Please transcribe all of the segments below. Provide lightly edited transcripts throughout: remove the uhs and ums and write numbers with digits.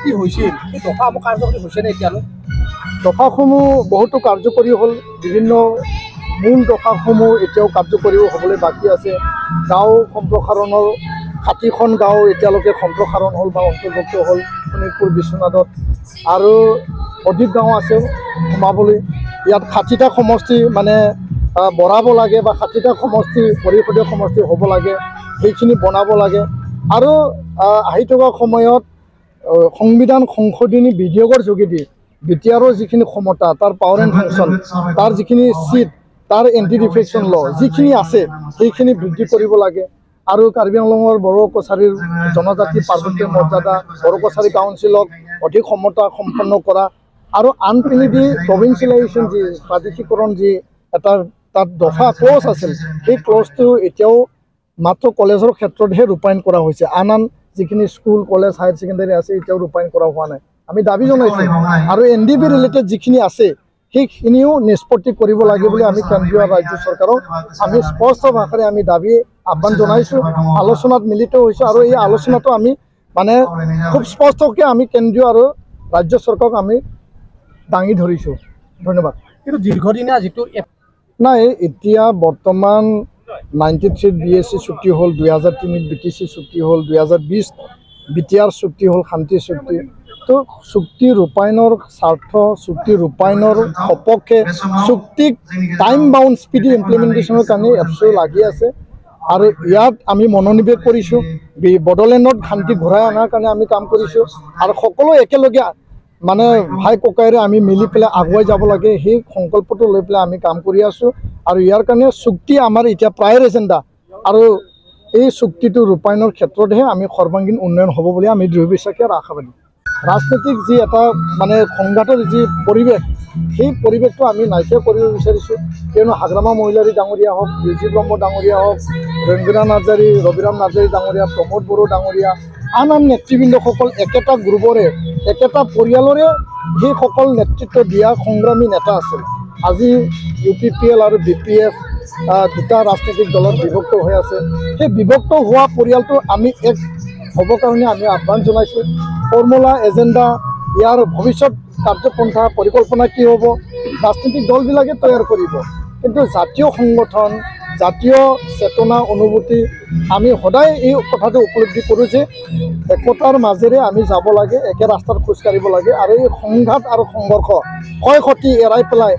কি হৈছিল এই দফাসমূহ কাৰ্যকৰী হৈছেনে এতিয়ালৈ? দফাসমূহ বহুতো কাৰ্যকৰী হ'ল। বিভিন্ন মূল দফাসমূহ এতিয়াও কাৰ্যকৰী হ'বলৈ বাকী আছে। গাঁও সম্প্ৰসাৰণৰ 60খন গাঁও এতিয়ালৈকে সম্প্ৰসাৰণ হ'ল বা অন্তৰ্ভুক্ত হ'ল শোণিতপুৰ বিশ্বনাথত, আৰু অধিক গাঁও আছে সোমাবলৈ। ইয়াত 60টা সমষ্টি মানে বঢ়াব লাগে বা 60টা সমষ্টি পৰিষদীয় সমষ্টি হ'ব লাগে, সেইখিনি বনাব লাগে। আৰু আহি থকা সময়ত সংবিধান সংশোধনী বিধেয়কৰ যোগেদি বিটিআৰৰ যিখিনি ক্ষমতা, তাৰ পাৱাৰ এণ্ড ফাংচন, তাৰ যিখিনি চিট, তাৰ এণ্টি ডিফেকশ্যন ল যিখিনি আছে সেইখিনি বৃদ্ধি কৰিব লাগে। আৰু কাৰ্বি আংলঙৰ বড়ো কছাৰীৰ জনজাতি পাৰ্বত্য মৰ্যাদা, বড়ো কছাৰী কাউন্সিলক অধিক ক্ষমতা সম্পন্ন কৰা, আৰু আনপিনেদি প্ৰভিন্সিয়েলাইজেশ্যন যি প্ৰাদেশিকৰণ যি এটা তাত দফা ক্লজ আছিল, সেই ক্লজটো এতিয়াও মাত্ৰ কলেজৰ ক্ষেত্ৰতহে ৰূপায়ণ কৰা হৈছে। আন যিখিনি স্কুল কলেজ হায়াৰ ছেকেণ্ডাৰী আছে এতিয়াও ৰূপায়ণ কৰা হোৱা নাই। আমি দাবী জনাইছোঁ, আৰু NDP ৰিলেটেড যিখিনি আছে সেইখিনিও নিষ্পত্তি কৰিব লাগে বুলি আমি কেন্দ্ৰীয় ৰাজ্য চৰকাৰক আমি স্পষ্ট ভাষাৰে আমি দাবী আহ্বান জনাইছোঁ। আলোচনাত মিলিত হৈছোঁ, আৰু এই আলোচনাটো আমি মানে খুব স্পষ্টকৈ আমি কেন্দ্ৰীয় আৰু ৰাজ্য চৰকাৰক আমি দাঙি ধৰিছোঁ। ধন্যবাদ। কিন্তু দীৰ্ঘদিনীয়া যিটো নাই, এতিয়া বৰ্তমান 93 BSc চুক্তি হ'ল, 2003 BTC চুক্তি হ'ল, 2020 বিটিআৰ চুক্তি হ'ল, শান্তি চুক্তি। তো চুক্তি ৰূপায়ণৰ স্বাৰ্থ, চুক্তি ৰূপায়ণৰ সপক্ষে চুক্তিক টাইম বাউণ্ড স্পীডি ইমপ্লিমেণ্টেশ্যনৰ কাৰণে এফচু লাগি আছে। আৰু ইয়াত আমি মনোনিৱেশ কৰিছোঁ, বড়োলেণ্ডত শান্তি ঘূৰাই অনাৰ কাৰণে আমি কাম কৰিছোঁ, আৰু সকলো একেলগে মানে ভাই ককাইৰে আমি মিলি পেলাই আগুৱাই যাব লাগে, সেই সংকল্পটো লৈ পেলাই আমি কাম কৰি আছোঁ। আৰু ইয়াৰ কাৰণে চুক্তি আমাৰ এতিয়া প্ৰায়ৰ এজেণ্ডা, আৰু এই চুক্তিটো ৰূপায়ণৰ ক্ষেত্ৰতহে আমি সৰ্বাংগীন উন্নয়ন হ'ব বুলি আমি দৃঢ় বিশ্বাসী আৰু আশাবাদী। ৰাজনৈতিক যি এটা মানে সংঘাতৰ যি পৰিৱেশ, সেই পৰিৱেশটো আমি নাইকিয়া কৰিব বিচাৰিছোঁ। কিয়নো হাগ্ৰামা মহিলাৰী ডাঙৰীয়া হওক, বিজি ব্ৰহ্ম ডাঙৰীয়া হওক, ৰঞ্জনা নাৰ্জাৰী, ৰবিৰাম নাৰ্জাৰী ডাঙৰীয়া, প্ৰমোদ বড়ো ডাঙৰীয়া, আন নেতৃবৃন্দসকল একেটা গ্ৰুপৰে একেটা পৰিয়ালৰে সেইসকল নেতৃত্ব দিয়া সংগ্ৰামী নেতা আছিল। আজি UPPL আৰু BPF দুটা ৰাজনৈতিক দলত বিভক্ত হৈ আছে। সেই বিভক্ত হোৱা পৰিয়ালটো আমি এক হ'বৰ কাৰণে আমি আহ্বান জনাইছোঁ। ফৰ্মুলা এজেণ্ডা, ইয়াৰ ভৱিষ্যত কাৰ্যপন্থা পৰিকল্পনা কি হ'ব ৰাজনৈতিক দলবিলাকে তৈয়াৰ কৰিব, কিন্তু জাতীয় সংগঠন, জাতীয় চেতনা অনুভূতি আমি সদায় এই কথাটো উপলব্ধি কৰোঁ যে একতাৰ মাজেৰে আমি যাব লাগে, একে ৰাস্তাত খোজকাঢ়িব লাগে। আৰু এই সংঘাত আৰু সংঘৰ্ষ ক্ষয় ক্ষতি এৰাই পেলাই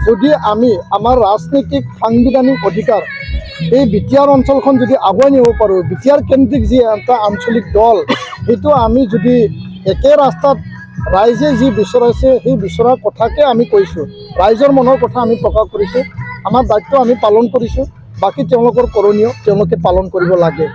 যদি আমি আমাৰ ৰাজনৈতিক সাংবিধানিক অধিকাৰ এই বিটিআৰ অঞ্চলখন যদি আগুৱাই নিব পাৰোঁ, বিটিআৰ কেন্দ্ৰিক যি এটা আঞ্চলিক দল, সেইটো আমি যদি একে ৰাস্তাত ৰাইজে যি বিচৰাইছে সেই বিচৰাৰ কথাকে আমি কৈছোঁ, ৰাইজৰ মনৰ কথা আমি প্ৰকাশ কৰিছোঁ। আমাৰ দায়িত্ব আমি পালন কৰিছোঁ, বাকী তেওঁলোকৰ কৰণীয় তেওঁলোকে পালন কৰিব লাগে।